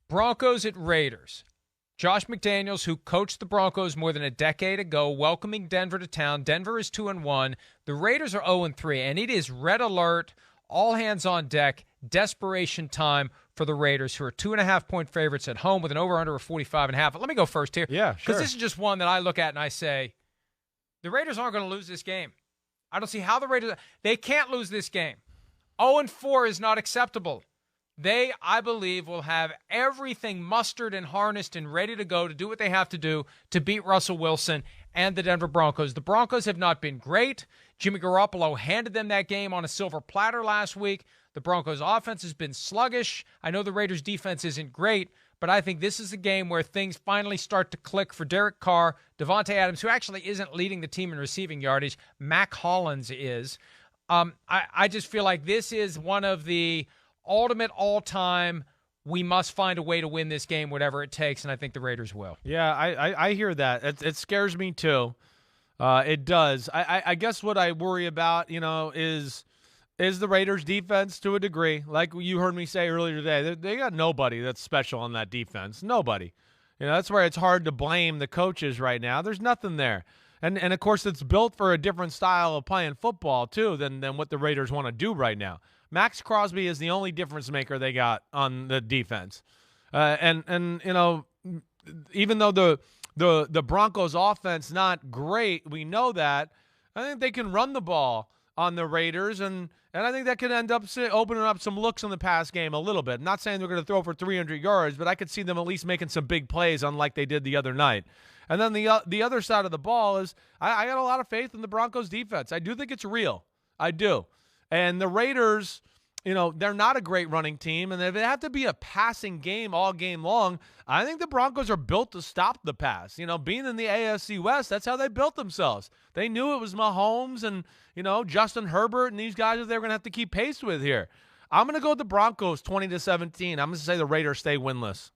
Broncos at Raiders. Josh McDaniels, who coached the Broncos more than a decade ago, welcoming Denver to town. Denver is 2-1. The Raiders are 0-3, and it is red alert, all hands on deck, desperation time for the Raiders, who are 2.5-point favorites at home with an over-under of 45.5. But let me go first here. Yeah, sure. Because this is just one that I look at and I say, the Raiders aren't going to lose this game. I don't see how the Raiders – they can't lose this game. 0-4 is not acceptable. They, I believe, will have everything mustered and harnessed and ready to go to do what they have to do to beat Russell Wilson and the Denver Broncos. The Broncos have not been great. Jimmy Garoppolo handed them that game on a silver platter last week. The Broncos' offense has been sluggish. I know the Raiders' defense isn't great, but I think this is a game where things finally start to click for Derek Carr, Devontae Adams, who actually isn't leading the team in receiving yardage. Mac Hollins is. I just feel like this is one of the ultimate all-time, we must find a way to win this game, whatever it takes, and I think the Raiders will. Yeah, I hear that. It scares me too. It does. I guess what I worry about, is the Raiders' defense to a degree. Like you heard me say earlier today, they got nobody that's special on that defense. Nobody. That's where it's hard to blame the coaches right now. There's nothing there. And of course, it's built for a different style of playing football, too, than what the Raiders want to do right now. Max Crosby is the only difference maker they got on the defense. And even though the Broncos offense not great, we know that. I think they can run the ball on the Raiders, and I think that could end up opening up some looks in the pass game a little bit. I'm not saying they're going to throw for 300 yards, but I could see them at least making some big plays, unlike they did the other night. And then the other side of the ball is I got a lot of faith in the Broncos defense. I do think it's real. I do. And the Raiders, they're not a great running team. And if it had to be a passing game all game long, I think the Broncos are built to stop the pass. Being in the AFC West, that's how they built themselves. They knew it was Mahomes and, Justin Herbert and these guys that they're going to have to keep pace with here. I'm going to go with the Broncos 20-17. I'm going to say the Raiders stay winless.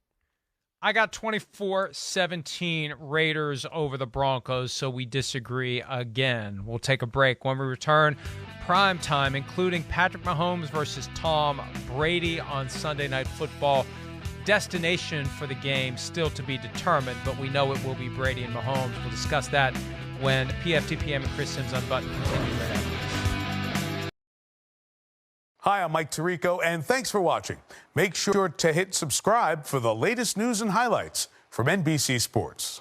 I got 24-17 Raiders over the Broncos, so we disagree again. We'll take a break. When we return, prime time, including Patrick Mahomes versus Tom Brady on Sunday Night Football. Destination for the game still to be determined, but we know it will be Brady and Mahomes. We'll discuss that when PFTPM and Chris Simms Unbuttoned continue right after this. Hi, I'm Mike Tirico, and thanks for watching. Make sure to hit subscribe for the latest news and highlights from NBC Sports.